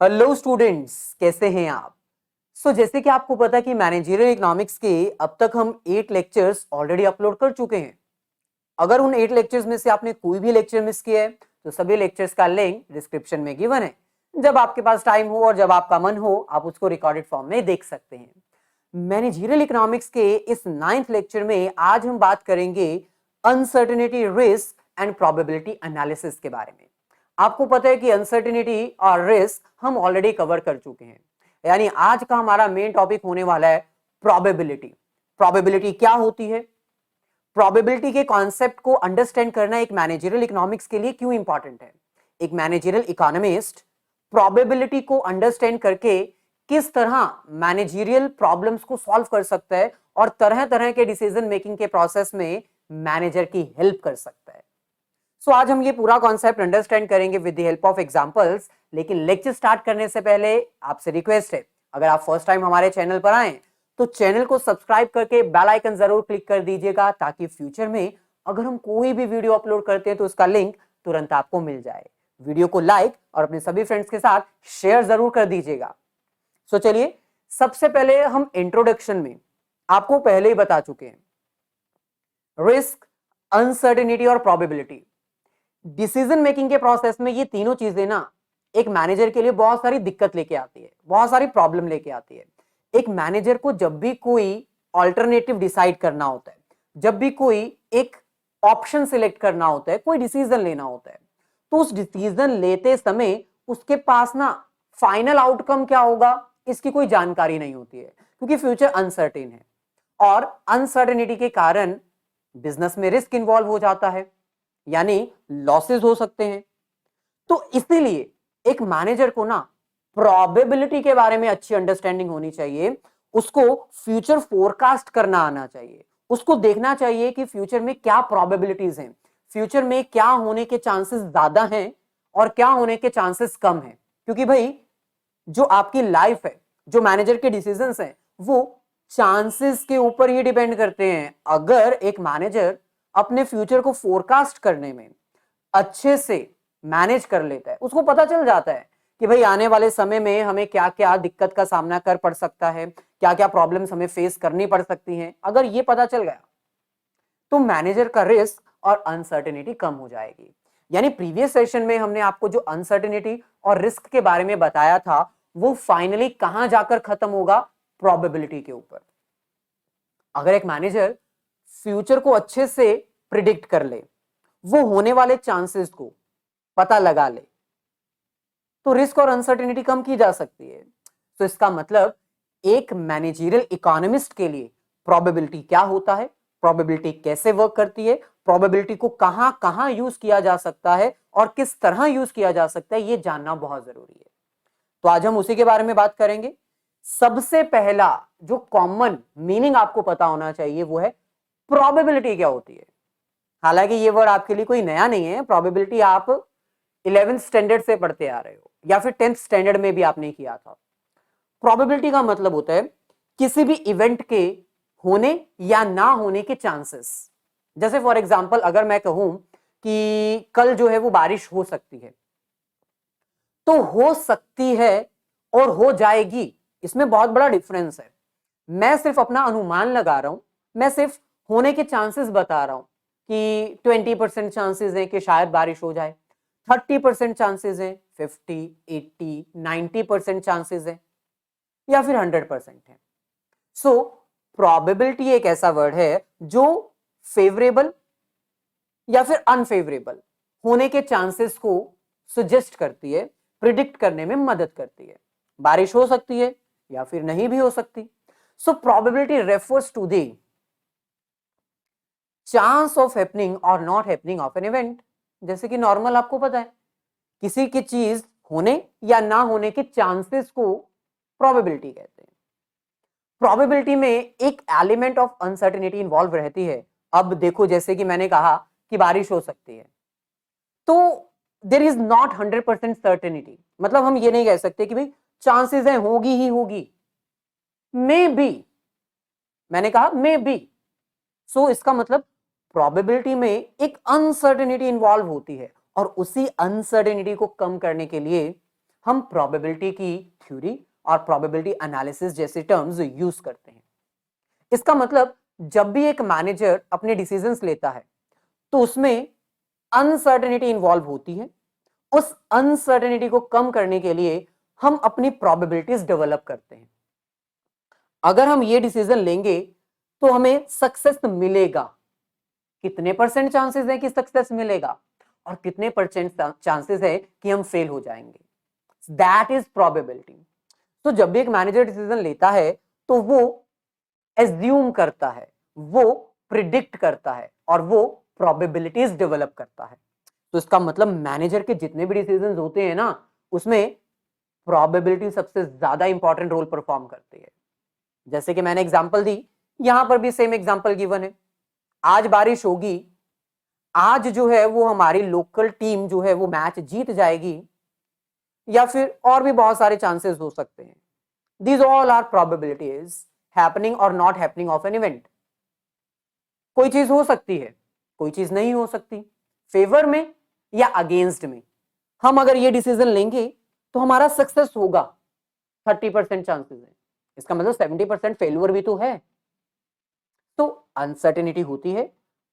Hello students, कैसे हैं आप। जैसे कि आपको पता है कि मैनेजरियल इकोनॉमिक्स के अब तक हम 8 लेक्चर्स ऑलरेडी अपलोड कर चुके हैं। अगर उन 8 लेक्चर्स में से आपने कोई भी लेक्चर मिस किया है तो सभी लेक्चर्स का लिंक डिस्क्रिप्शन में गिवन है। जब आपके पास टाइम हो और जब आपका मन हो आप उसको रिकॉर्डेड फॉर्म में देख सकते हैं। मैनेजरियल इकोनॉमिक्स के इस 9th लेक्चर में आज हम बात करेंगे uncertainty, risk and probability analysis के बारे में। आपको पता है कि अनसर्टेनिटी और रिस्क हम ऑलरेडी कवर कर चुके हैं, यानी आज का हमारा मेन टॉपिक होने वाला है प्रोबेबिलिटी। प्रोबेबिलिटी क्या होती है, प्रोबेबिलिटी के कॉन्सेप्ट को अंडरस्टैंड करना एक मैनेजरियल इकोनॉमिक्स के लिए क्यों इंपॉर्टेंट है। एक मैनेजरियल इकोनॉमिस्ट प्रोबेबिलिटी को अंडरस्टैंड करके किस तरह मैनेजरियल प्रॉब्लम्स को सॉल्व कर सकता है और तरह तरह के डिसीजन मेकिंग के प्रोसेस में मैनेजर की हेल्प कर सकता है। आज हम ये पूरा कॉन्सेप्ट अंडरस्टैंड करेंगे with the help of examples. लेकिन लेक्चर स्टार्ट करने से पहले आपसे रिक्वेस्ट है, अगर आप फर्स्ट टाइम हमारे चैनल पर आए तो चैनल को सब्सक्राइब करके बेल आइकन जरूर क्लिक कर दीजिएगा, ताकि फ्यूचर में अगर हम कोई भी वीडियो अपलोड करते हैं तो उसका लिंक तुरंत आपको मिल जाए। वीडियो को लाइक और अपने सभी फ्रेंड्स के साथ शेयर जरूर कर दीजिएगा। चलिए, सबसे पहले हम इंट्रोडक्शन में आपको पहले ही बता चुके हैं, रिस्क, अनसर्टेनिटी और प्रोबेबिलिटी। डिसीजन मेकिंग के प्रोसेस में ये तीनों चीजें ना एक मैनेजर के लिए बहुत सारी दिक्कत लेके आती है, बहुत सारी प्रॉब्लम लेके आती है। एक मैनेजर को जब भी कोई ऑल्टरनेटिव डिसाइड करना होता है, जब भी कोई एक ऑप्शन सिलेक्ट करना होता है, कोई डिसीजन लेना होता है, तो उस डिसीजन लेते समय उसके पास ना फाइनल आउटकम क्या होगा इसकी कोई जानकारी नहीं होती है, क्योंकि फ्यूचर अनसर्टेन है और अनसर्टेनिटी के कारण बिजनेस में रिस्क इन्वॉल्व हो जाता है, यानी लॉसेस हो सकते हैं। तो इसीलिए एक मैनेजर को ना प्रोबेबिलिटी के बारे में अच्छी अंडरस्टैंडिंग होनी चाहिए, उसको फ्यूचर फोरकास्ट करना आना चाहिए, उसको देखना चाहिए कि फ्यूचर में क्या प्रोबेबिलिटीज हैं, फ्यूचर में क्या होने के चांसेस ज्यादा हैं और क्या होने के चांसेस कम हैं। क्योंकि भाई जो आपकी लाइफ है, जो मैनेजर के डिसीजंस हैं, वो चांसेस के ऊपर ही डिपेंड करते हैं। अगर एक मैनेजर अपने फ्यूचर को फोरकास्ट करने में अच्छे से मैनेज कर लेता है, उसको पता चल जाता है कि भाई आने वाले समय में हमें क्या क्या दिक्कत का सामना कर पड़ सकता है, क्या क्या प्रॉब्लम्स हमें फेस करनी पड़ सकती हैं। अगर ये पता चल गया तो मैनेजर का रिस्क और अनसर्टेनिटी कम हो जाएगी। यानी प्रीवियस सेशन में हमने आपको जो अनसर्टेनिटी और रिस्क के बारे में बताया था, वो फाइनली कहां जाकर खत्म होगा, प्रोबेबिलिटी के ऊपर। अगर एक मैनेजर फ्यूचर को अच्छे से प्रिडिक्ट कर ले, वो होने वाले चांसेस को पता लगा ले, तो रिस्क और अनसर्टेनिटी कम की जा सकती है। तो इसका मतलब एक मैनेजरियल इकोनॉमिस्ट के लिए प्रोबेबिलिटी क्या होता है, प्रोबेबिलिटी कैसे वर्क करती है, प्रोबेबिलिटी को कहां कहां यूज किया जा सकता है और किस तरह यूज किया जा सकता है, यह जानना बहुत जरूरी है। तो आज हम उसी के बारे में बात करेंगे। सबसे पहला जो कॉमन मीनिंग आपको पता होना चाहिए वो है प्रोबेबिलिटी क्या होती है। हालांकि ये वर्ड आपके लिए कोई नया नहीं है, प्रोबेबिलिटी आप 11th स्टैंडर्ड से पढ़ते आ रहे हो या फिर 10th स्टैंडर्ड में भी आपने किया था। प्रोबेबिलिटी का मतलब होता है किसी भी इवेंट के होने या ना होने के चांसेस। जैसे फॉर एग्जांपल अगर मैं कहूं कि कल जो है वो बारिश हो सकती है, तो हो सकती है और हो जाएगी, इसमें बहुत बड़ा डिफरेंस है। मैं सिर्फ अपना अनुमान लगा रहा हूं, मैं सिर्फ होने के चांसेस बता रहा हूं कि 20% चांसेस हैं कि शायद बारिश हो जाए, 30% चांसेस हैं, 50, 80, 90% चांसेस हैं या फिर 100% है। सो प्रोबेबिलिटी एक ऐसा वर्ड है जो फेवरेबल या फिर अनफेवरेबल होने के चांसेस को सजेस्ट करती है, प्रिडिक्ट करने में मदद करती है। बारिश हो सकती है या फिर नहीं भी हो सकती। So probability refers to the chance of happening और not happening of an event. जैसे कि नॉर्मल आपको पता है किसी की चीज होने या ना होने के चांसेस को प्रोबेबिलिटी कहते हैं। प्रोबेबिलिटी में एक एलिमेंट ऑफ अनसर्टेनिटी इन्वॉल्व रहती है। अब देखो, जैसे कि मैंने कहा कि बारिश हो सकती है, तो देर इज नॉट 100% सर्टेनिटी। मतलब हम ये नहीं कह सकते कि भाई चांसेस है होगी ही होगी, मे बी, मैंने कहा मे बी। सो इसका मतलब प्रोबेबिलिटी में एक अनसर्टेनिटी इन्वॉल्व होती है और उसी अनसर्टेनिटी को कम करने के लिए हम प्रोबेबिलिटी की थ्योरी और प्रोबेबिलिटी एनालिसिस जैसे टर्म्स यूज करते हैं। इसका मतलब जब भी एक मैनेजर अपने डिसीजंस लेता है तो उसमें अनसर्टेनिटी इन्वॉल्व होती है। उस अनसर्टेनिटी को कम करने के लिए हम अपनी प्रोबेबिलिटीज डेवलप करते हैं। अगर हम ये डिसीजन लेंगे तो हमें सक्सेस मिलेगा, कितने परसेंट चांसेस है कि सक्सेस मिलेगा और कितने परसेंट चांसेस है कि हम फेल हो जाएंगे, दैट इज प्रोबेबिलिटी। तो जब भी एक मैनेजर डिसीजन लेता है तो वो एज्यूम करता है, वो प्रिडिक्ट करता है और वो प्रोबेबिलिटीज डेवलप करता है। तो इसका मतलब मैनेजर के जितने भी डिसीजंस होते हैं ना, उसमें प्रोबेबिलिटी सबसे ज्यादा इंपॉर्टेंट रोल परफॉर्म करती है। जैसे कि मैंने एग्जांपल दी, यहां पर भी सेम एग्जांपल गिवन है। आज बारिश होगी, आज जो है वो हमारी लोकल टीम जो है वो मैच जीत जाएगी, या फिर और भी बहुत सारे चांसेस हो सकते हैं। These all are probabilities happening और not happening of an event. कोई चीज हो सकती है, कोई चीज नहीं हो सकती, फेवर में या अगेंस्ट में। हम अगर ये डिसीजन लेंगे तो हमारा सक्सेस होगा, 30% चांसेस है, इसका मतलब 70% फेल्यूर भी तो है। तो अनसर्टेनिटी होती है,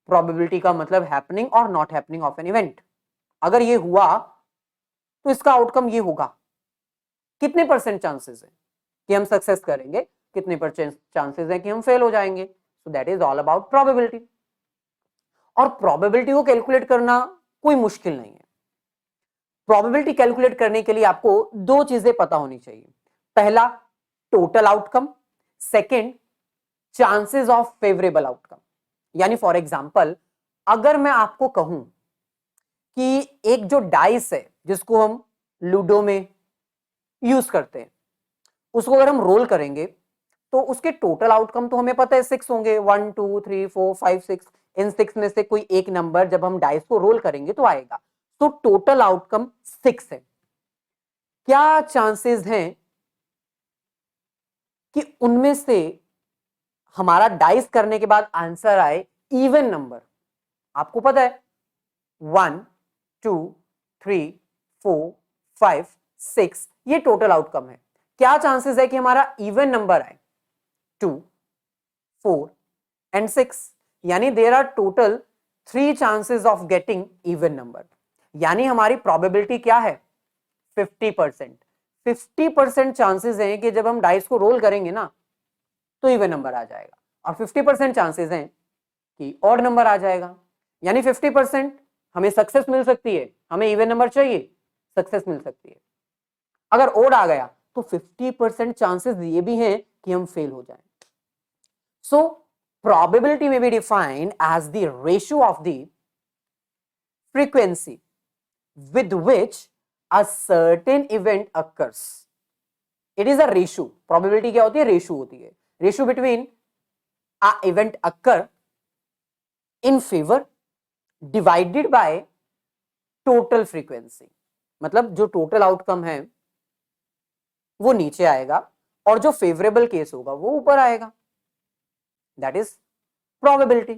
प्रोबेबिलिटी का मतलब हैपनिंग और not happening of an event. अगर ये हुआ तो इसका आउटकम ये होगा, कितने परसेंट चांसेस है कि हम सक्सेस करेंगे, कितने परसेंट चांसेस है कि हम फेल हो जाएंगे। So that is all about probability. और प्रोबेबिलिटी को कैलकुलेट करना कोई मुश्किल नहीं है। प्रोबेबिलिटी कैलकुलेट करने के लिए आपको दो चीजें पता होनी चाहिए। पहला, total outcome. Second, chances of favourable outcome. यानी फॉर एग्जांपल, अगर मैं आपको कहूं कि एक जो डाइस है जिसको हम लूडो में यूज करते हैं, उसको अगर हम रोल करेंगे तो उसके टोटल आउटकम तो हमें पता है 6 होंगे, 1 2 3 4 5 6। इन 6 में से कोई एक नंबर जब हम डाइस को रोल करेंगे तो आएगा, तो टोटल आउटकम 6 है। क्या चांसेस हैं कि उनमें से हमारा डाइस करने के बाद आंसर आए इवन नंबर? आपको पता है 1 2 3 4 5 6 ये टोटल आउटकम है। क्या चांसेस है कि हमारा इवन नंबर आए? 2 4 एंड 6। यानी there are total 3 chances of getting even number. यानी हमारी प्रोबेबिलिटी क्या है? 50%। 50% चांसेस हैं कि जब हम डाइस को रोल करेंगे ना तो इवन नंबर आ जाएगा, और 50% चांसेस हैं कि ऑड नंबर आ जाएगा। यानी 50% हमें सक्सेस मिल सकती है, हमें इवन नंबर चाहिए, सक्सेस मिल सकती है। अगर ऑड आ गया तो 50% चांसेस ये भी हैं कि हम फेल हो जाएं। सो probability may be defined as the ratio of the frequency with which a certain event occurs. It is a ratio. Probability क्या होती है? रेशियो होती है। Ratio between a event occur in favor divided by total frequency. मतलब जो total outcome है वो नीचे आएगा और जो फेवरेबल केस होगा वो ऊपर आएगा। That is probability.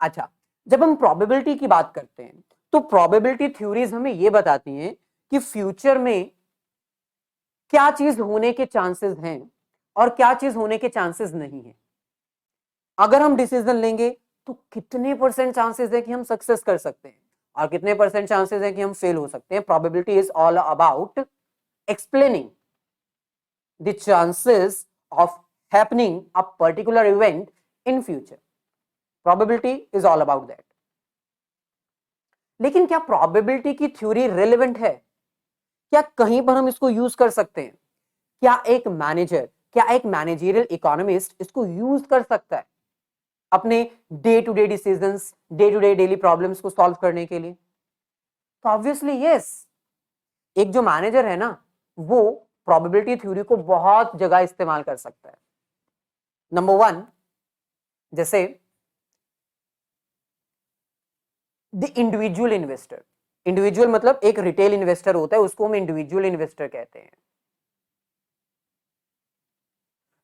अच्छा, जब हम प्रोबेबिलिटी की बात करते हैं तो प्रोबेबिलिटी थ्योरीज हमें यह बताती हैं कि फ्यूचर में क्या चीज होने के चांसेस हैं और क्या चीज होने के चांसेस नहीं है। अगर हम डिसीजन लेंगे तो कितने परसेंट चांसेस है कि हम सक्सेस कर सकते हैं और कितने परसेंट चांसेस है कि हम फेल हो सकते हैं। Probability is all about explaining the chances of happening a particular event in future. Probability is all about that. लेकिन क्या प्रोबेबिलिटी की थ्योरी रिलेवेंट है? क्या कहीं पर हम इसको यूज कर सकते हैं? क्या एक मैनेजर, क्या एक मैनेजरियल इकोनॉमिस्ट इसको यूज कर सकता है अपने day to day decisions, day to day daily problems को सॉल्व करने के लिए? तो ऑब्वियसली यस। एक जो मैनेजर है ना, वो प्रोबेबिलिटी थ्योरी को बहुत जगह इस्तेमाल कर सकता है। नंबर 1, जैसे द इंडिविजुअल इन्वेस्टर। इंडिविजुअल मतलब एक रिटेल इन्वेस्टर होता है, उसको हम इंडिविजुअल इन्वेस्टर कहते हैं।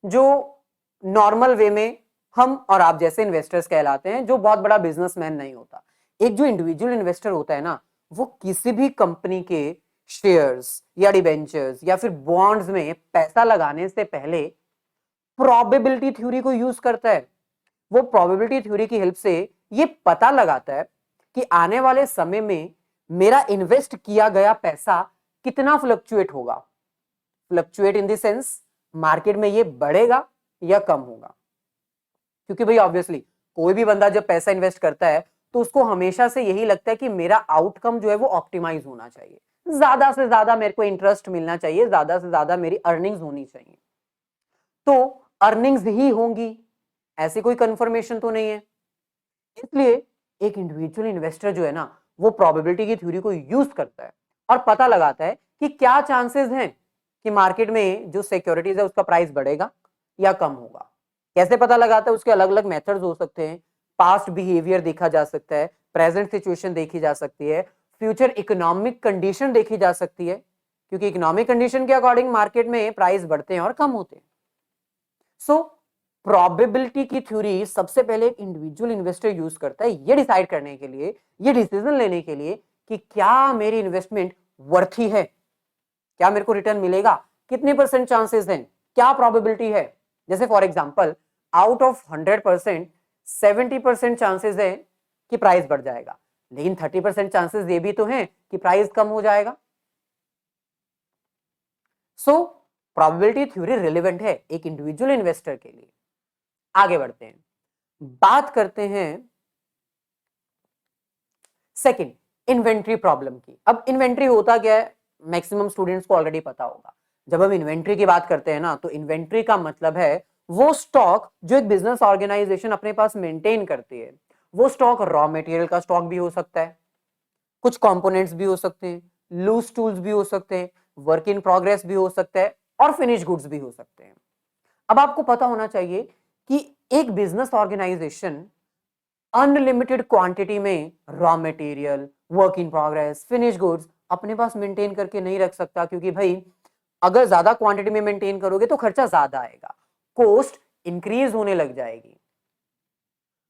जो नॉर्मल वे में हम और आप जैसे इन्वेस्टर्स कहलाते हैं, जो बहुत बड़ा बिजनेसमैन नहीं होता। एक जो इंडिविजुअल इन्वेस्टर होता है ना, वो किसी भी कंपनी के शेयर्स या डिबेंचर्स या फिर बॉन्ड्स में पैसा लगाने से पहले प्रोबेबिलिटी थ्योरी को यूज करता है। वो प्रोबेबिलिटी थ्योरी की हेल्प से ये पता लगाता है कि आने वाले समय में मेरा इन्वेस्ट किया गया पैसा कितना फ्लक्चुएट होगा। Fluctuate in the sense market में ये बढ़ेगा या कम होगा। क्योंकि भाई ऑब्वियसली कोई भी बंदा जब पैसा इन्वेस्ट करता है तो उसको हमेशा से यही लगता है कि मेरा आउटकम जो है वो ऑप्टिमाइज होना चाहिए, ज्यादा से ज्यादा मेरे को इंटरेस्ट मिलना चाहिए, ज्यादा से ज्यादा मेरी अर्निंग्स होनी चाहिए। तो अर्निंग्स ही होंगी ऐसी कोई कंफर्मेशन तो नहीं है। इसलिए एक इंडिविजुअल इन्वेस्टर जो है ना वो प्रोबेबिलिटी की थ्योरी को यूज करता है और पता लगाता है कि क्या चांसेस हैं कि मार्केट में जो सिक्योरिटीज है उसका प्राइस बढ़ेगा या कम होगा। कैसे पता लगाता है, उसके अलग अलग मेथड्स हो सकते हैं। पास्ट बिहेवियर देखा जा सकता है, प्रेजेंट सिचुएशन देखी जा सकती है, फ्यूचर इकोनॉमिक कंडीशन देखी जा सकती है, क्योंकि इकोनॉमिक कंडीशन के अकॉर्डिंग मार्केट में प्राइस बढ़ते हैं और कम होते हैं। सो प्रोबेबिलिटी की थ्योरी सबसे पहले एक इंडिविजुअल इन्वेस्टर यूज करता है ये डिसाइड करने के लिए, ये डिसीजन लेने के लिए कि क्या मेरी इन्वेस्टमेंट वर्थी है, क्या मेरे को रिटर्न मिलेगा, कितने परसेंट चांसेस हैं, क्या प्रोबेबिलिटी है। जैसे for example out of 100% 70% chances है कि प्राइस बढ़ जाएगा, लेकिन 30% चांसेस ये भी तो हैं कि प्राइस कम हो जाएगा। सो प्रोबेबिलिटी थ्योरी रिलेवेंट है एक इंडिविजुअल इन्वेस्टर के लिए। आगे बढ़ते हैं, बात करते हैं सेकंड इन्वेंट्री प्रॉब्लम की। अब इन्वेंट्री होता क्या है, मैक्सिमम स्टूडेंट्स को ऑलरेडी पता होगा। जब हम इन्वेंट्री की बात करते हैं ना तो इन्वेंट्री का मतलब है वो स्टॉक जो एक बिजनेस ऑर्गेनाइजेशन अपने पास मेंटेन करती है। वो स्टॉक रॉ मटेरियल का स्टॉक भी हो सकता है, कुछ कंपोनेंट्स भी हो सकते हैं, लूज टूल्स भी हो सकते हैं, वर्क इन प्रोग्रेस भी हो सकता है और फिनिश गुड्स भी हो सकते हैं। अब आपको पता होना चाहिए कि एक बिजनेस ऑर्गेनाइजेशन अनलिमिटेड क्वांटिटी में raw material, work in progress, finish goods अपने पास मेंटेन करके नहीं रख सकता, क्योंकि भाई अगर ज्यादा क्वांटिटी में मेंटेन करोगे तो खर्चा ज्यादा आएगा, कॉस्ट इंक्रीज होने लग जाएगी।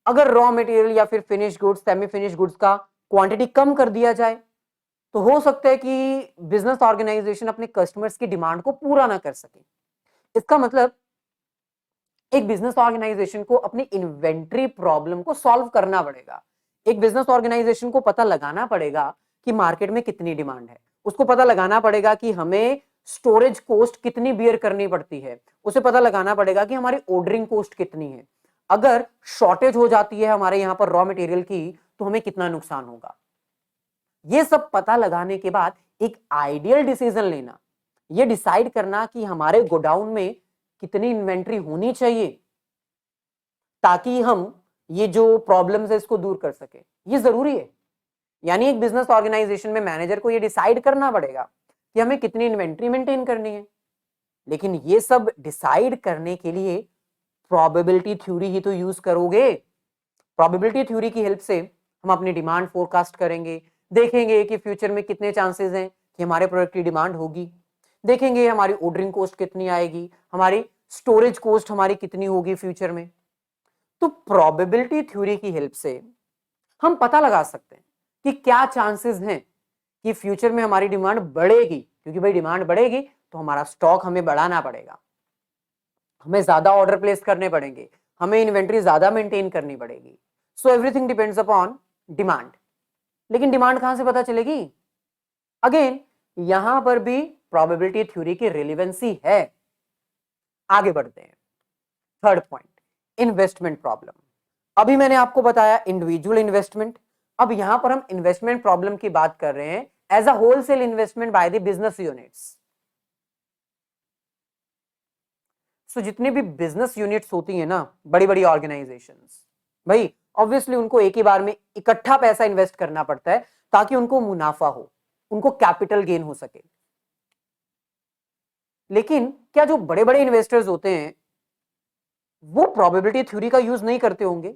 अगर रॉ मटेरियल या फिर finish goods, semi finish goods का क्वांटिटी कम कर दिया जाए तो हो सकता है कि बिजनेस ऑर्गेनाइजेशन अपने कस्टमर्स की डिमांड को पूरा ना कर सके। इसका मतलब एक बिजनेस ऑर्गेनाइजेशन को अपनी इन्वेंट्री प्रॉब्लम को सॉल्व करना पड़ेगा। एक बिजनेस ऑर्गेनाइजेशन को पता लगाना पड़ेगा कि मार्केट में कितनी डिमांड है, उसको पता लगाना पड़ेगा कि हमें स्टोरेज कॉस्ट कितनी बियर करनी पड़ती है, उसे पता लगाना पड़ेगा कि हमारी ऑर्डरिंग कॉस्ट कितनी है, अगर शॉर्टेज हो जाती है हमारे यहां पर रॉ मटेरियल की तो हमें कितना नुकसान होगा। ये सब पता लगाने के बाद एक आइडियल डिसीजन लेना, ये डिसाइड करना कि हमारे गोडाउन में कितनी इन्वेंट्री होनी चाहिए ताकि हम ये जो प्रॉब्लम्स है इसको दूर कर सके, ये जरूरी है। यानी एक बिजनेस ऑर्गेनाइजेशन में मैनेजर को ये डिसाइड करना पड़ेगा कि हमें कितनी इन्वेंट्री मेंटेन करनी है। लेकिन ये सब डिसाइड करने के लिए प्रोबेबिलिटी थ्योरी ही तो यूज करोगे। प्रोबेबिलिटी थ्योरी की हेल्प से हम अपनी डिमांड फोरकास्ट करेंगे, देखेंगे कि फ्यूचर में कितने चांसेस हैं कि हमारे प्रोडक्ट की डिमांड होगी, देखेंगे हमारी ऑर्डरिंग कॉस्ट कितनी आएगी, हमारी स्टोरेज कॉस्ट हमारी कितनी होगी फ्यूचर में। तो प्रोबेबिलिटी थ्योरी की हेल्प से हम पता लगा सकते हैं कि क्या चांसेस हैं कि फ्यूचर में हमारी डिमांड बढ़ेगी, क्योंकि भाई डिमांड बढ़ेगी तो हमारा स्टॉक हमें बढ़ाना पड़ेगा, हमें ज्यादा ऑर्डर प्लेस करने पड़ेंगे, हमें इन्वेंट्री ज्यादा मेंटेन करनी पड़ेगी। So everything depends upon demand. लेकिन डिमांड कहां से पता चलेगी? अगेन यहां पर भी प्रोबेबिलिटी थ्योरी की रिलेवेंसी है। आगे बढ़ते हैं, थर्ड पॉइंट, इन्वेस्टमेंट प्रॉब्लम। अभी मैंने आपको बताया इंडिविजुअल इन्वेस्टमेंट, अब यहां पर हम इन्वेस्टमेंट प्रॉब्लम की बात कर रहे हैं as a wholesale investment by the business units. सो जितने भी बिजनेस यूनिट्स होती है ना, बड़ी बड़ी ऑर्गेनाइजेशंस, भाई ऑब्वियसली उनको एक ही बार में इकट्ठा पैसा इन्वेस्ट करना पड़ता है ताकि उनको मुनाफा हो, उनको कैपिटल गेन हो सके। लेकिन क्या जो बड़े बड़े इन्वेस्टर्स होते हैं वो प्रोबेबिलिटी थ्योरी का यूज नहीं करते होंगे?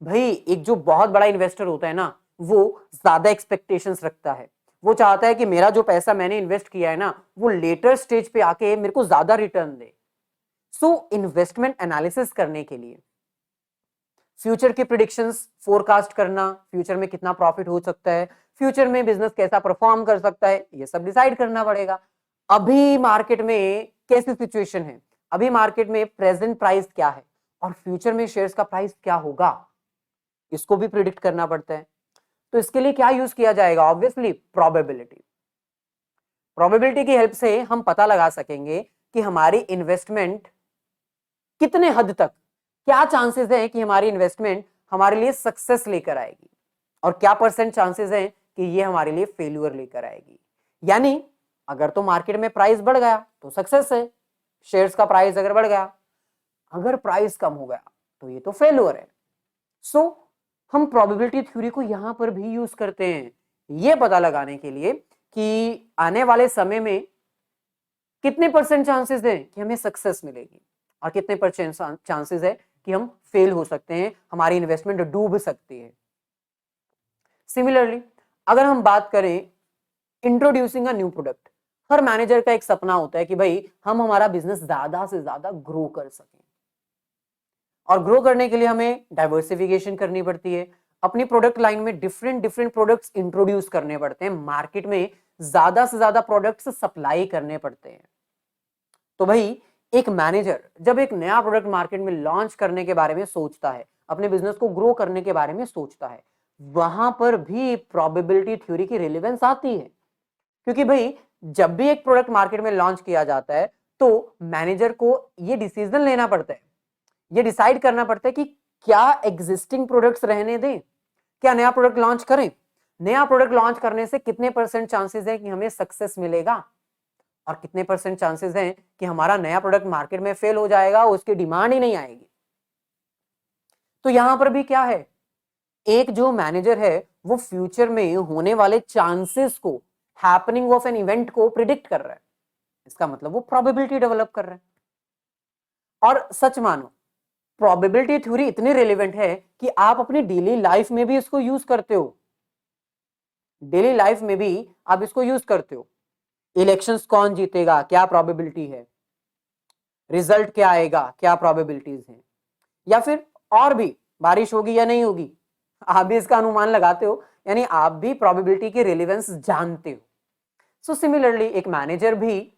भाई एक जो बहुत बड़ा इन्वेस्टर होता है ना वो ज्यादा एक्सपेक्टेशंस रखता है, वो चाहता है कि मेरा जो पैसा मैंने इन्वेस्ट किया है ना वो लेटर स्टेज पे आके मेरे को ज्यादा रिटर्न दे। सो इन्वेस्टमेंट एनालिसिस करने के लिए फ्यूचर के प्रिडिक्शंस फोरकास्ट करना, फ्यूचर में कितना प्रॉफिट हो सकता है, फ्यूचर में बिजनेस कैसा परफॉर्म कर सकता है, ये सब डिसाइड करना पड़ेगा। अभी मार्केट में कैसी सिचुएशन है, अभी मार्केट में प्रेजेंट प्राइस क्या है और फ्यूचर में शेयर्स का प्राइस क्या होगा, इसको भी प्रिडिक्ट करना पड़ता है। तो इसके लिए क्या यूज किया जाएगा, ऑब्वियसली प्रोबेबिलिटी। प्रोबेबिलिटी की हेल्प से हम पता लगा सकेंगे कि हमारी इन्वेस्टमेंट कितने हद तक, क्या चांसेस है कि हमारी इन्वेस्टमेंट हमारे लिए सक्सेस लेकर आएगी और क्या परसेंट चांसेस है कि ये हमारे लिए फेल्यूर लेकर आएगी। यानी अगर तो मार्केट में प्राइस बढ़ गया तो सक्सेस है, शेयर्स का प्राइस अगर बढ़ गया, अगर प्राइस कम हो गया तो ये तो फेल्यूर है। सो हम प्रोबेबिलिटी थ्योरी को यहां पर भी यूज करते हैं ये पता लगाने के लिए कि आने वाले समय में कितने परसेंट चांसेस है कि हमें सक्सेस मिलेगी और कितने परसेंट चांसेस है कि हम फेल हो सकते हैं, हमारी इन्वेस्टमेंट डूब सकती है। सिमिलरली अगर हम बात करें introducing a new product, her manager का एक सपना होता है कि भाई हम हमारा बिजनेस ज्यादा से ज्यादा ग्रो कर सकें और ग्रो करने के लिए हमें डाइवर्सिफिकेशन करनी पड़ती है, अपनी प्रोडक्ट लाइन में डिफरेंट डिफरेंट प्रोडक्ट्स इंट्रोड्यूस करने पड़ते हैं, मार्केट में ज्यादा से ज्यादा प्रोडक्ट्स सप्लाई करने पड़ते हैं। तो भाई एक मैनेजर जब एक नया प्रोडक्ट मार्केट में लॉन्च करने के बारे में सोचता है, अपने बिजनेस को ग्रो करने के बारे में सोचता है, वहां पर भी प्रोबेबिलिटी थ्योरी की रिलेवेंस आती है। क्योंकि भाई जब भी एक प्रोडक्ट मार्केट में लॉन्च किया जाता है तो मैनेजर को ये डिसीजन लेना पड़ता है, ये डिसाइड करना पड़ता है कि क्या एग्जिस्टिंग प्रोडक्ट्स रहने दें, क्या नया प्रोडक्ट लॉन्च करें, नया प्रोडक्ट लॉन्च करने से कितने परसेंट चांसेस है कि हमें सक्सेस मिलेगा और कितने परसेंट चांसेस हैं कि हमारा नया प्रोडक्ट मार्केट में फेल हो जाएगा, उसकी डिमांड ही नहीं आएगी। तो यहां पर भी क्या है, एक जो मैनेजर है वो फ्यूचर में होने वाले चांसेस को, हैपनिंग ऑफ एन इवेंट को प्रिडिक्ट कर रहा है, इसका मतलब वो प्रोबेबिलिटी डेवलप कर रहा है। और सच मानो प्रोबेबिलिटी थ्योरी इतनी रिलेवेंट है कि आप अपनी डेली लाइफ में भी इसको यूज करते हो, डेली लाइफ में भी आप इसको यूज करते हो। इलेक्शंस कौन जीतेगा, क्या प्रोबेबिलिटी है, रिजल्ट क्या आएगा, क्या प्रोबेबिलिटीज हैं, या फिर और भी बारिश होगी या नहीं होगी, आप भी इसका अनुमान लगाते हो, यानी आप भी प्रोबेबिलिटी की रिलेवेंस जानते हो। सो सिमिलरली एक मैनेजर भी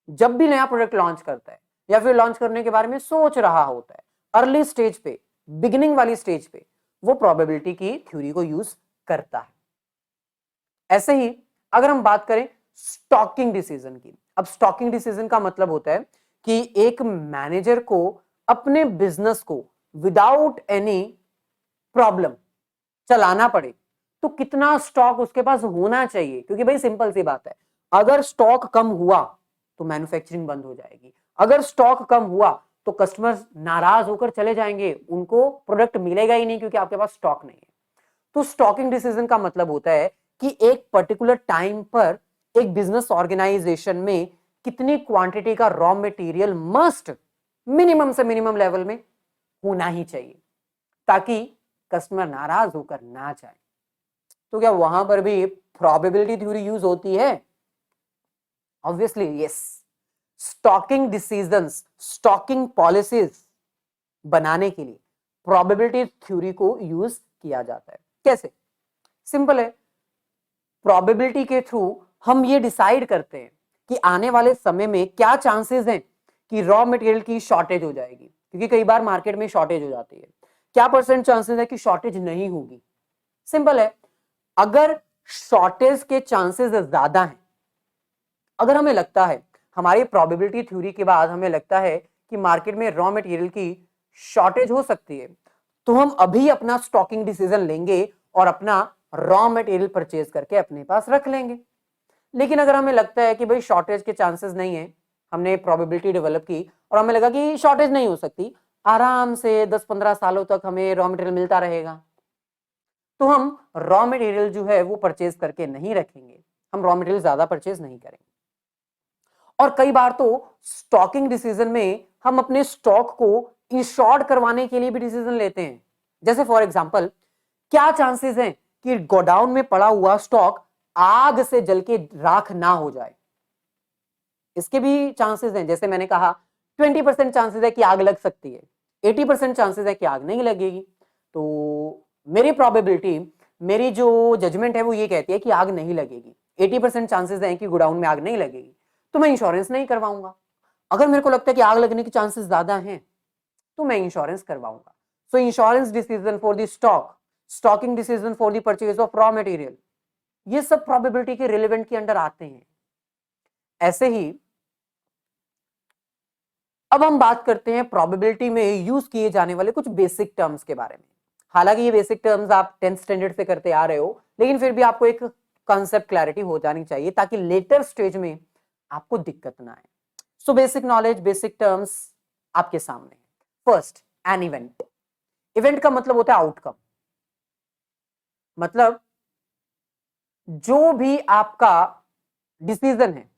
जब भी नया प्रोडक्ट लॉन्च करता है या फिर लॉन्च करने के बारे में सोच रहा होता है, अर्ली स्टेज पे, बिगिनिंग वाली स्टेज पे, वो प्रोबेबिलिटी की थ्योरी को यूज करता है। ऐसे ही अगर हम बात करें स्टॉकिंग डिसीजन की, अब स्टॉकिंग डिसीजन का मतलब होता है कि एक मैनेजर को अपने बिजनेस को विदाउट एनी प्रॉब्लम चलाना पड़े तो कितना स्टॉक उसके पास होना चाहिए। क्योंकि भाई सिंपल सी बात है, अगर स्टॉक कम हुआ तो मैन्युफैक्चरिंग बंद हो जाएगी, अगर स्टॉक कम हुआ तो कस्टमर्स नाराज होकर चले जाएंगे, उनको प्रोडक्ट मिलेगा ही नहीं क्योंकि आपके पास स्टॉक नहीं है। तो स्टॉकिंग डिसीजन का मतलब होता है कि एक पर्टिकुलर टाइम पर एक बिजनेस ऑर्गेनाइजेशन में कितनी क्वांटिटी का रॉ मटेरियल मस्ट मिनिमम से मिनिमम लेवल में होना ही चाहिए ताकि कस्टमर नाराज होकर ना जाए। तो क्या वहां पर भी प्रोबेबिलिटी थ्योरी यूज होती है? Obviously yes. Stocking decisions, stocking policies बनाने के लिए प्रोबेबिलिटी थ्योरी को यूज किया जाता है। कैसे? सिंपल है, प्रोबेबिलिटी के थ्रू हम ये डिसाइड करते हैं कि आने वाले समय में क्या चांसेस हैं कि रॉ मटेरियल की शॉर्टेज हो जाएगी, क्योंकि कई बार मार्केट में शॉर्टेज हो जाती है। क्या परसेंट चांसेस है कि शॉर्टेज नहीं होगी? सिंपल है, अगर शॉर्टेज के चांसेस ज्यादा हैं, अगर हमें लगता है, हमारी प्रोबेबिलिटी थ्योरी के बाद हमें लगता है कि मार्केट में रॉ मटेरियल की शॉर्टेज हो सकती है, तो हम अभी अपना स्टॉकिंग डिसीजन लेंगे और अपना रॉ मटेरियल परचेज करके अपने पास रख लेंगे। लेकिन अगर हमें लगता है कि भाई शॉर्टेज के चांसेस नहीं है, हमने प्रोबेबिलिटी डेवलप की और हमें लगा कि शॉर्टेज नहीं हो सकती, आराम से 10-15 सालों तक हमें रॉ मटेरियल मिलता रहेगा, तो हम रॉ मटेरियल जो है वो परचेज करके नहीं रखेंगे, हम रॉ मटेरियल ज्यादा परचेज नहीं करेंगे। और कई बार तो स्टॉकिंग डिसीजन में हम अपने स्टॉक को इंश्योर्ड करवाने के लिए भी डिसीजन लेते हैं। जैसे फॉर एग्जांपल, क्या चांसेस हैं कि गोडाउन में पड़ा हुआ स्टॉक आग से जल के राख ना हो जाए? इसके भी चांसेस हैं। जैसे मैंने कहा 20% चांसेस है कि आग लग सकती है, 80% चांसेस है कि आग नहीं लगेगी। तो मेरी प्रोबेबिलिटी मेरी जो जजमेंट है वो ये कहती है कि आग नहीं लगेगी, 80% चांसेस हैं कि गोडाउन में आग नहीं लगेगी, तो मैं इंश्योरेंस नहीं करवाऊंगा। अगर मेरे को लगता है कि आग लगने के चांसेस ज्यादा हैं तो मैं इंश्योरेंस करवाऊंगा। So insurance decision for the stock, stocking decision for the purchase of raw material, ये सब प्रोबेबिलिटी के रिलेवेंट के अंडर आते हैं। ऐसे ही अब हम बात करते हैं प्रोबेबिलिटी में यूज किए जाने वाले कुछ बेसिक टर्म्स के बारे में। हालांकि ये बेसिक टर्म्स आप 10th स्टैंडर्ड से करते आ रहे हो, लेकिन फिर भी आपको एक कॉन्सेप्ट क्लैरिटी हो जानी चाहिए ताकि लेटर स्टेज में आपको दिक्कत ना आए। So basic knowledge, basic terms आपके सामने। First, an event. इवेंट का मतलब होता है आउटकम, मतलब जो भी आपका डिसीजन है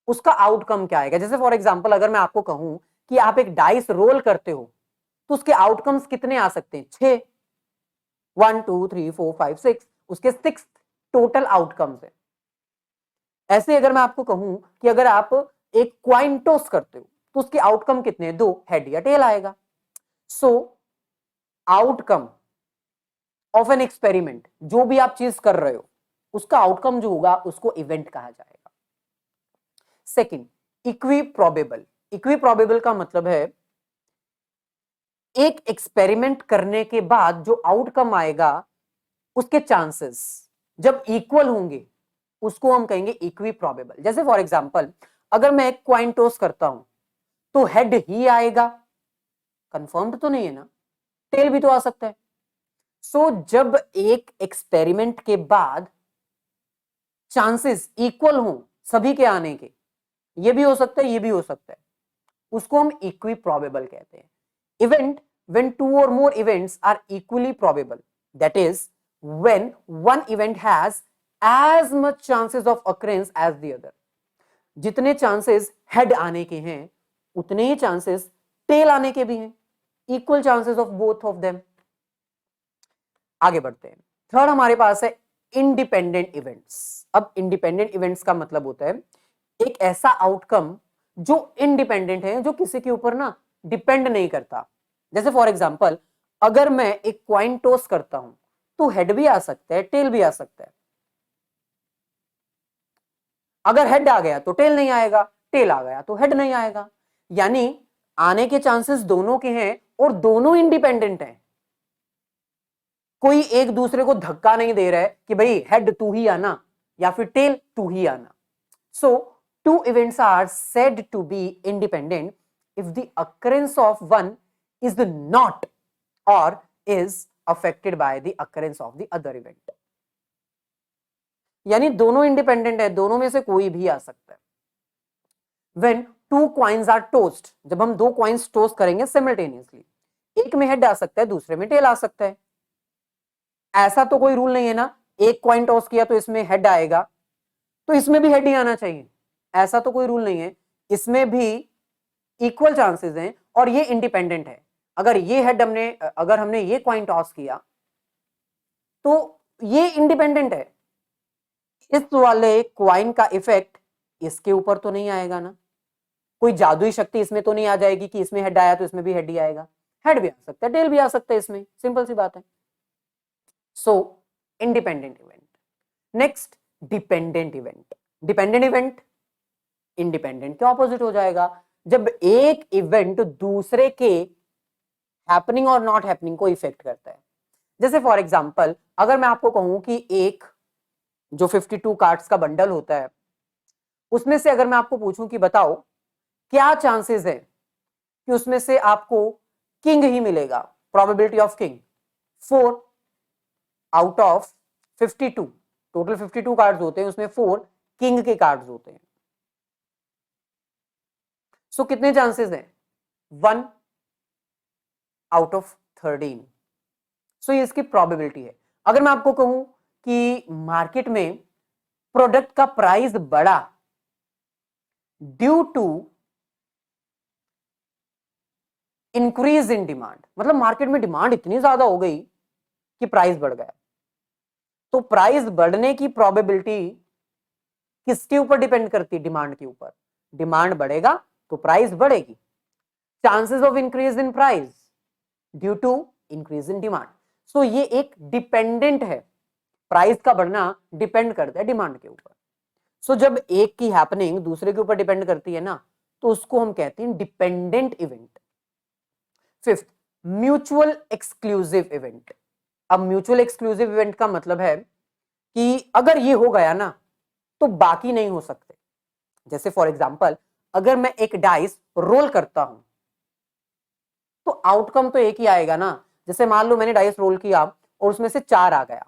उसका आउटकम क्या आएगा। जैसे फॉर एग्जांपल अगर मैं आपको कहूं कि आप एक डाइस रोल करते हो तो उसके आउटकम्स कितने आ सकते हैं? 6, 1 2 3 4 5 6, उसके 6 टोटल आउटकम्स है। ऐसे अगर मैं आपको कहूं कि अगर आप एक क्वाइन टॉस करते हो तो उसके आउटकम कितने? 2, हेड या टेल आएगा। सो आउटकम ऑफ एन एक्सपेरिमेंट, जो भी आप चीज कर रहे हो उसका आउटकम जो होगा उसको इवेंट कहा जाएगा। Second, equi probable. Equi probable का मतलब है एक एक्सपेरिमेंट करने के बाद जो आउटकम आएगा उसके चांसेस जब इक्वल होंगे उसको हम कहेंगे इक्वी प्रोबेबल। जैसे फॉर एग्जांपल अगर मैं एक क्वाइन टॉस करता हूं तो हेड ही आएगा, कंफर्म्ड तो नहीं है ना, टेल भी तो आ सकता है। सो जब एक एक्सपेरिमेंट के बाद चांसेस इक्वल हो सभी के आने के, ये भी हो सकता है ये भी हो सकता है, उसको हम इक्वी प्रोबेबल कहते हैं। Event when two or more events are equally probable, that is when one event has as much chances of occurrence as the other। जितने चांसेस हेड आने के हैं उतने ही चांसेस टेल आने के भी हैं, equal chances of both of them. आगे बढ़ते हैं। थर्ड हमारे पास है इंडिपेंडेंट इवेंट्स। अब इंडिपेंडेंट इवेंट्स का मतलब होता है एक ऐसा आउटकम जो इंडिपेंडेंट है, जो किसी के ऊपर ना डिपेंड नहीं करता। जैसे फॉर एग्जांपल अगर मैं एक क्वाइन टॉस करता हूं तो हेड भी आ सकता है टेल भी आ सकता है। अगर हेड आ गया तो टेल नहीं आएगा, टेल आ गया तो हेड नहीं आएगा, यानी आने के चांसेस दोनों के हैं और दोनों इंडिपेंडेंट हैं। कोई एक दूसरे को धक्का नहीं दे रहा है कि भाई हेड तू ही आना या फिर टेल तू ही आना। So two events are said to be independent if the occurrence of one is not or is affected by the occurrence of the other event। यानी दोनों इंडिपेंडेंट है, दोनों में से कोई भी आ सकता है। when two coins are tossed, जब हम दो कॉइन्स टॉस करेंगे simultaneously, एक में हेड आ सकता है दूसरे में टेल आ सकता है। ऐसा तो कोई रूल नहीं है ना, एक कॉइन टॉस किया तो इसमें हेड आएगा तो इसमें भी हेड ही आना चाहिए, ऐसा तो कोई रूल नहीं है। इसमें भी इक्वल चांसेस हैं और ये इंडिपेंडेंट है। अगर हमने ये कॉइन टॉस किया तो ये इंडिपेंडेंट है, इस वाले क्वाइन का इफेक्ट इसके ऊपर तो नहीं आएगा ना, कोई जादुई शक्ति इसमें तो नहीं आ जाएगी कि इसमें हेड आया तो इसमें भी हेड ही आएगा। हेड भी आ सकता है टेल भी आ सकता है, इसमें सिंपल सी बात है। सो independent event. Next, dependent event. Dependent event independent के ऑपोजिट हो जाएगा। जब एक इवेंट दूसरे के हैपनिंग और नॉट हैपनिंग को इफेक्ट करता है। जैसे फॉर एग्जांपल अगर मैं आपको कहूं कि एक जो 52 कार्ड्स का बंडल होता है उसमें से अगर मैं आपको पूछूं कि बताओ क्या चांसेस है कि उसमें से आपको किंग ही मिलेगा, probability of king 4 out of 52, total 52 cards होते हैं उसमें 4 किंग के कार्ड्स होते हैं। सो कितने चांसेस हैं? 1 आउट ऑफ 13। सो ये इसकी प्रोबेबिलिटी है। अगर मैं आपको कहूं कि मार्केट में प्रोडक्ट का प्राइस बढ़ा due to increase in demand, मतलब मार्केट में डिमांड इतनी ज्यादा हो गई कि प्राइस बढ़ गया, तो प्राइस बढ़ने की प्रोबेबिलिटी किसके ऊपर डिपेंड करती है? डिमांड के ऊपर। डिमांड बढ़ेगा तो प्राइस बढ़ेगी। Chances of increase in price due to increase in demand. So ये एक डिपेंडेंट है, प्राइस का बढ़ना डिपेंड करता है डिमांड के ऊपर। सो जब एक की हैपनिंग दूसरे के ऊपर डिपेंड करती है ना, तो उसको हम कहते हैं dependent event. Fifth, mutual exclusive event. अब म्यूचुअल एक्सक्लूसिव इवेंट का मतलब है कि अगर ये हो गया ना तो बाकी नहीं हो सकते। जैसे फॉर एग्जांपल, अगर मैं एक डाइस रोल करता हूं तो आउटकम तो एक ही आएगा ना। जैसे मान लो मैंने डाइस रोल किया और उसमें से 4 आ गया,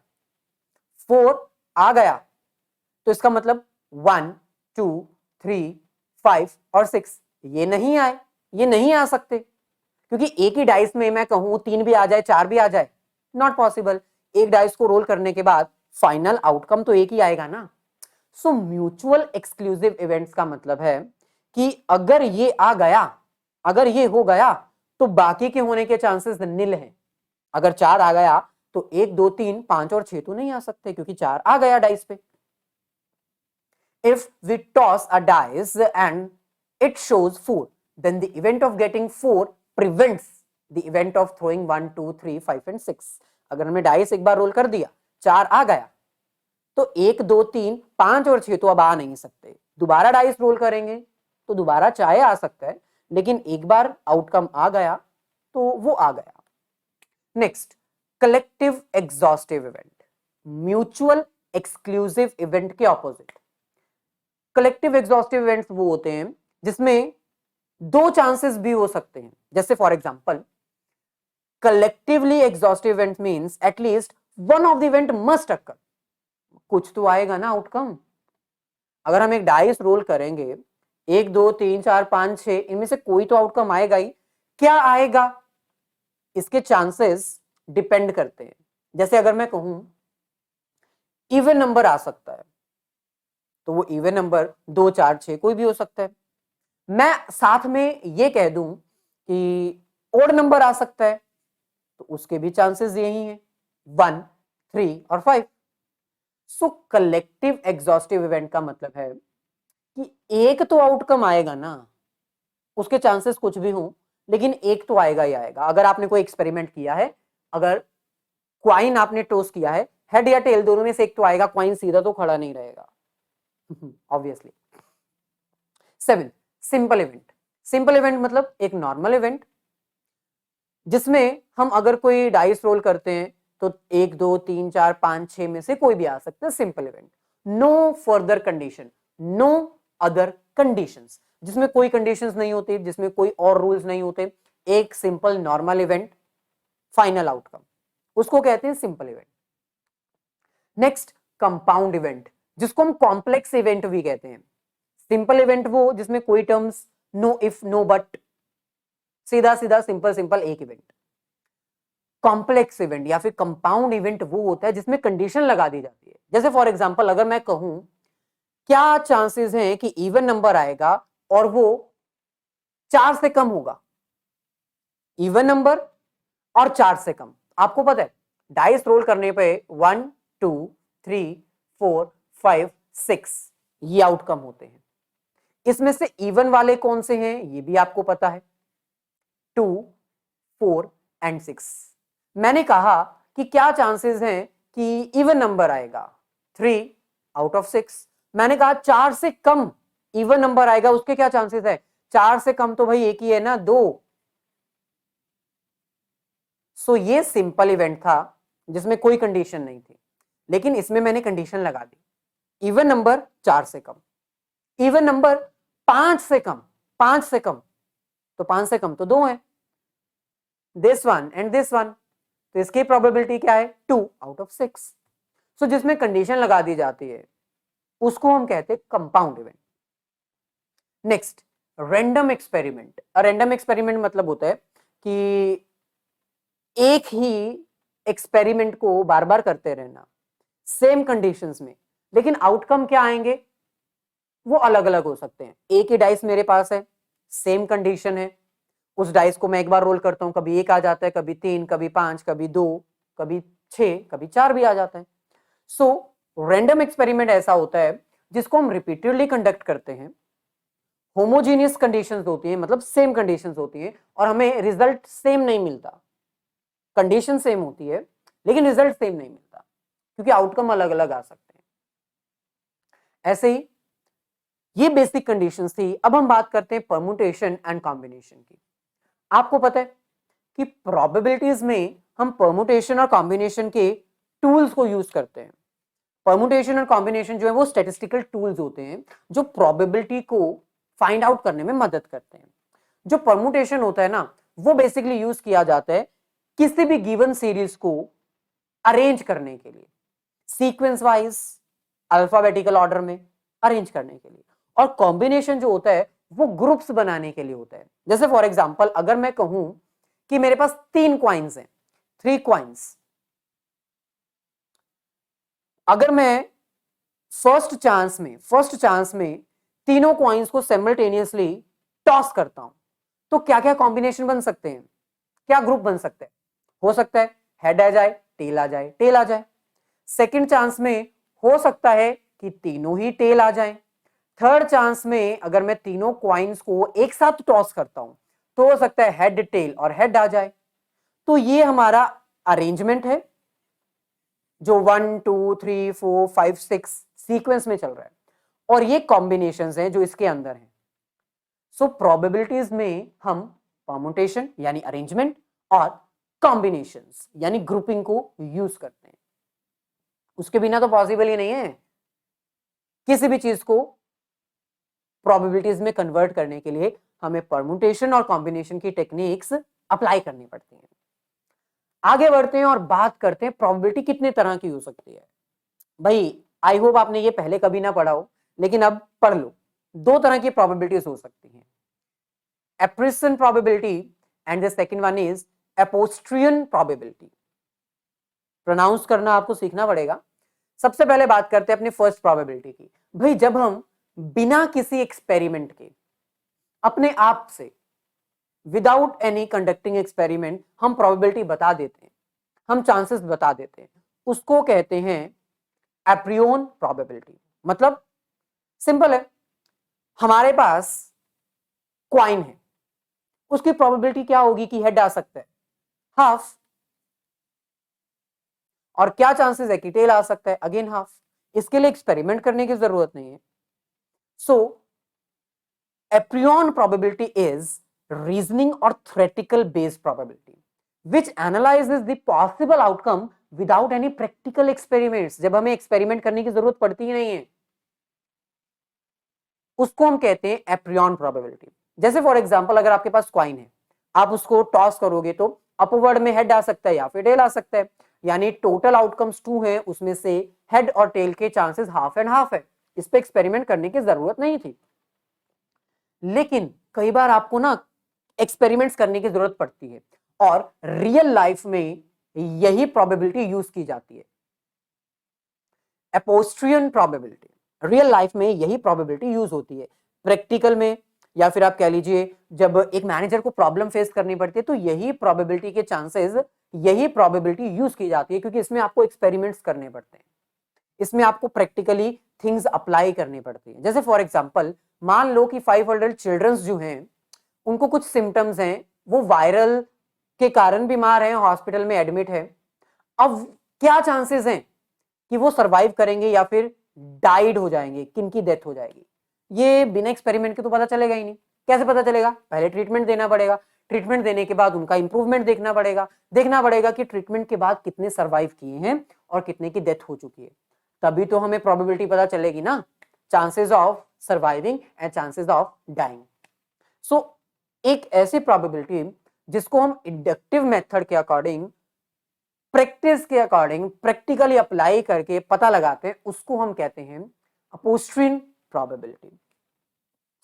4 आ गया, तो इसका मतलब 1 2 3 5 और 6 ये नहीं आए, ये नहीं आ सकते, क्योंकि एक ही डाइस में मैं कहूं 3 भी आ जाए 4 भी आ जाए, नॉट पॉसिबल। एक डाइस को रोल करने के बाद फाइनल आउटकम तो एक ही आएगा ना। सो म्यूचुअल एक्सक्लूसिव इवेंट्स का मतलब है कि अगर ये आ गया, अगर ये हो गया, तो बाकी के होने के चांसेस निल हैं। अगर 4 आ गया तो 1 2 3 5 और 6 तो नहीं आ सकते, क्योंकि 4 आ गया डाइस पे। If we toss a dice and it shows 4, then the event of getting 4 prevents the event of throwing 1 2 3 5 and 6। अगर हमने डाइस एक बार रोल कर दिया, 4 आ गया, तो 1 2 3 5 और 6 तो अब आ नहीं सकते। दोबारा डाइस रोल करेंगे तो दोबारा चाहे आ सकता है, लेकिन एक बार आउटकम आ गया तो वो आ गया। Next, collective exhaustive event. Mutual exclusive event के ऑपोजिट। कलेक्टिव एग्जॉस्टिव इवेंट्स वो होते हैं जिसमें 2 चांसेस भी हो सकते हैं। जैसे for example, collectively exhaustive event means at least one of the event must occur. कुछ तो आएगा ना आउटकम। अगर हम एक डाइस रोल करेंगे, 1 2 3 4 5 6, इनमें से कोई तो आउटकम आएगा ही। क्या आएगा, इसके चांसेस डिपेंड करते हैं। जैसे अगर मैं कहूं इवन नंबर आ सकता है, तो वो इवन नंबर 2 4 6 कोई भी हो सकता है। मैं साथ में ये कह दूं कि ओड नंबर आ सकता है, तो उसके भी चांसेस यही हैं, 1 3 और 5। सो कलेक्टिव एग्जॉस्टिव इवेंट का मतलब है कि एक तो आउटकम आएगा ना, उसके चांसेस कुछ भी हो, लेकिन एक तो आएगा ही आएगा। अगर आपने कोई एक्सपेरिमेंट किया है, अगर क्वाइन आपने टॉस किया है, हेड या टेल दोनों में से एक तो आएगा, क्वाइन सीधा तो खड़ा नहीं रहेगा obviously. 7, simple event. Simple event मतलब एक नॉर्मल इवेंट जिसमें हम अगर कोई डाइस रोल करते हैं तो 1 2 3 4 5 6 में से कोई भी आ सकता है। Simple event, no further condition, no other conditions, जिसमें कोई कंडीशंस नहीं होती, जिसमें कोई और रूल्स नहीं होते, एक simple normal event, final outcome, उसको कहते हैं simple event. Next, compound event, जिसको हम कॉम्प्लेक्स इवेंट भी कहते हैं। सिंपल इवेंट वो जिसमें कोई terms, no if no but, सीधा सीधा सिंपल सिंपल एक इवेंट। कॉम्प्लेक्स इवेंट या फिर कंपाउंड इवेंट वो होता है जिसमें कंडीशन लगा दी जाती है। जैसे फॉर एग्जांपल, अगर मैं कहूं क्या चांसेस हैं कि इवन नंबर आएगा और वो 4 से कम होगा, इवन नंबर और 4 से कम। आपको पता है डाइस रोल करने पे 1 2 3 4 5 6 ये आउटकम होते हैं। इसमें से इवन वाले कौन से हैं ये भी आपको पता है, 2 4 एंड 6। मैंने कहा कि क्या चांसेस हैं कि इवन नंबर आएगा, 3 आउट ऑफ 6। मैंने कहा 4 से कम इवन नंबर आएगा, उसके क्या चांसेस है, 4 से कम तो भाई एक ही है ना, 2। सो ये सिंपल इवेंट था जिसमें कोई कंडीशन नहीं थी, लेकिन इसमें मैंने कंडीशन लगा दी, इवन नंबर 4 से कम, इवन नंबर 5 से कम, 5 से कम, तो 5 से कम तो 2 है, this one and this one, तो इसकी प्रोबेबिलिटी क्या है, 2 आउट ऑफ 6। सो जिसमें कंडीशन लगा दी जाती है उसको हम कहते हैं compound event. Next, random experiment. Random experiment मतलब होता है कि एक ही एक्सपेरिमेंट को बार बार करते रहना सेम कंडीशंस में, लेकिन आउटकम क्या आएंगे वो अलग अलग हो सकते हैं। एक ही डाइस मेरे पास है, सेम कंडीशन है, उस डाइस को मैं एक बार रोल करता हूं, कभी 1 आ जाता है, कभी 3, कभी 5, कभी 2, कभी 6, कभी 4 भी आ जाता है। सो रैंडम एक्सपेरिमेंट ऐसा होता है जिसको हम रिपीटेडली कंडक्ट करते हैं, होमोजीनियस कंडीशंस होती हैं, मतलब सेम कंडीशंस होती हैं और हमें रिजल्ट सेम नहीं मिलता। कंडीशन सेम होती है लेकिन रिजल्ट सेम नहीं मिलता। क्योंकि आउटकम अलग अलग आ सकते हैं। ऐसे ही ये बेसिक कंडीशंस थी। अब हम बात करते हैं परमुटेशन एंड कॉम्बिनेशन की। आपको पता है कि प्रोबेबिलिटीज में हम परमुटेशन और कॉम्बिनेशन के टूल्स को यूज करते हैं। परमुटेशन और कॉम्बिनेशन जो है वो स्टैटिस्टिकल टूल्स होते हैं जो प्रोबेबिलिटी को फाइंड आउट करने में मदद करते हैं। जो परमुटेशन होता है ना, वो बेसिकली यूज किया जाता है किसी भी गिवन सीरीज को अरेंज करने के लिए, सीक्वेंस वाइज अल्फाबेटिकल ऑर्डर में अरेंज करने के लिए। और कॉम्बिनेशन जो होता है वो ग्रुप्स बनाने के लिए होता है। जैसे फॉर एग्जांपल अगर मैं कहूं कि मेरे पास 3 क्वाइंस हैं, 3 क्वाइंस, अगर मैं फर्स्ट चांस में तीनों क्वाइंस को साइमल्टेनियसली टॉस करता हूं तो क्या क्या कॉम्बिनेशन बन सकते हैं, क्या ग्रुप बन सकते हैं? हो सकता है हेड आ जाए, टेल आ जाए, टेल आ जाए। सेकंड चांस में हो सकता है कि तीनों ही टेल आ जाएं। थर्ड चांस में अगर मैं तीनों क्वाइंस को एक साथ टॉस करता हूं तो हो सकता है हेड टेल और हेड आ जाए। तो ये हमारा अरेंजमेंट है जो 1 2 3 4 5 6 सीक्वेंस में चल रहा है, और ये कॉम्बिनेशंस हैं जो इसके अंदर हैं। सो प्रोबेबिलिटीज में हम परमुटेशन यानी अरेंजमेंट और कॉम्बिनेशंस यानी ग्रुपिंग को यूज करते हैं। उसके बिना तो पॉसिबल ही नहीं है। किसी भी चीज को प्रोबेबिलिटीज में कन्वर्ट करने के लिए हमें परमुटेशन और कॉम्बिनेशन की टेक्निक्स अप्लाई करनी पड़ती हैं। आगे बढ़ते हैं और बात करते हैं प्रोबेबिलिटी कितने तरह की हो सकती है। भाई आई होप आपने ये पहले कभी ना पढ़ा हो, लेकिन अब पढ़ लो। 2 तरह की प्रोबेबिलिटीज हो सकती हैं, a priori probability and the second one is a posteriori probability. Pronounce करना आपको सीखना पड़ेगा। सबसे पहले बात करते हैं अपनी फर्स्ट प्रोबेबिलिटी की। भाई जब हम बिना किसी एक्सपेरिमेंट के अपने आप से विदाउट एनी कंडक्टिंग एक्सपेरिमेंट हम प्रोबेबिलिटी बता देते हैं, हम चांसेस बता देते हैं, उसको कहते हैं एप्रियोन प्रोबेबिलिटी। मतलब सिंपल है, हमारे पास क्वाइन है, उसकी प्रोबेबिलिटी क्या होगी कि हेड आ सकता है, हाफ। और क्या चांसेस है कि टेल आ सकता है, अगेन हाफ। इसके लिए एक्सपेरिमेंट करने की जरूरत नहीं है। सो एप्रियोन प्रोबेबिलिटी इज रीजनिंग और theoretical based probability which analyzes the possible outcome without any practical experiments। जब हमें एक्सपेरिमेंट करने की जरूरत पड़ती ही नहीं है, उसको हम कहते हैं एप्रियन प्रोबेबिलिटी। जैसे फॉर एग्जांपल अगर आपके पास कॉइन है, आप उसको टॉस करोगे तो अपवर्ड में हेड आ सकता है या फिर टेल आ सकता है, यानी टोटल आउटकम्स 2 है, उसमें से हेड और टेल के चांसेस हाफ एंड हाफ है। इस पे एक्सपेरिमेंट करने की जरूरत नहीं थी। लेकिन कई बार आपको ना एक्सपेरिमेंट्स करने की जरूरत पड़ती है और रियल लाइफ में यही प्रोबेबिलिटी यूज की जाती है, एपोस्ट्रियन प्रोबेबिलिटी। रियल लाइफ में यही प्रोबेबिलिटी यूज होती है। प्रैक्टिकल में या फिर आप कह लीजिए जब एक मैनेजर को प्रॉब्लम फेस करनी पड़ती है तो यही प्रोबेबिलिटी के चांसेस, यही प्रोबेबिलिटी यूज की जाती है, क्योंकि इसमें आपको एक्सपेरिमेंट्स करने पड़ते हैं, इसमें आपको प्रैक्टिकली थिंग्स अप्लाई करनी पड़ती है। जैसे फॉर एग्जांपल मान लो कि 500 चिल्ड्रंस जो हैं उनको कुछ सिम्टम्स हैं, वो वायरल के कारण बीमार हैं, हॉस्पिटल में एडमिट है। अब क्या चांसेस हैं कि वो सरवाइव करेंगे या फिर डाइड हो जाएंगे, किनकी डेथ हो जाएगी? ये बिना एक्सपेरिमेंट के तो पता चलेगा ही नहीं। कैसे पता चलेगा? पहले ट्रीटमेंट देना पड़ेगा, ट्रीटमेंट देने के बाद उनका इंप्रूवमेंट देखना पड़ेगा कि ट्रीटमेंट के बाद कितने सरवाइव किए हैं और कितने की डेथ हो चुकी है, तभी तो हमें प्रोबेबिलिटी पता चलेगी ना, chances of surviving and chances of dying. So एक ऐसी प्रोबेबिलिटी जिसको हम इंडक्टिव मेथड के अकॉर्डिंग, प्रैक्टिस के अकॉर्डिंग प्रैक्टिकली अप्लाई करके पता लगाते हैं, उसको हम कहते हैं अपोस्ट्रियन प्रोबेबिलिटी।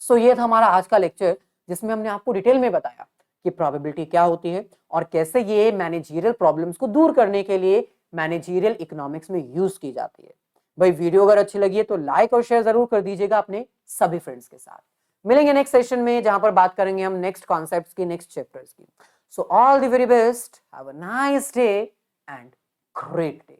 सो ये था हमारा आज का लेक्चर, जिसमें हमने आपको डिटेल में बताया कि प्रोबेबिलिटी क्या होती है और कैसे ये मैनेजरियल प्रॉब्लम्स को दूर करने के लिए मैनेजरियल इकोनॉमिक्स में यूज की जाती है। भाई वीडियो अगर अच्छी लगी है तो लाइक और शेयर जरूर कर दीजिएगा अपने सभी फ्रेंड्स के साथ। मिलेंगे नेक्स्ट सेशन में, जहां पर बात करेंगे हम नेक्स्ट कॉन्सेप्ट्स की, नेक्स्ट चैप्टर्स की। So all the very best, have a nice day and great day.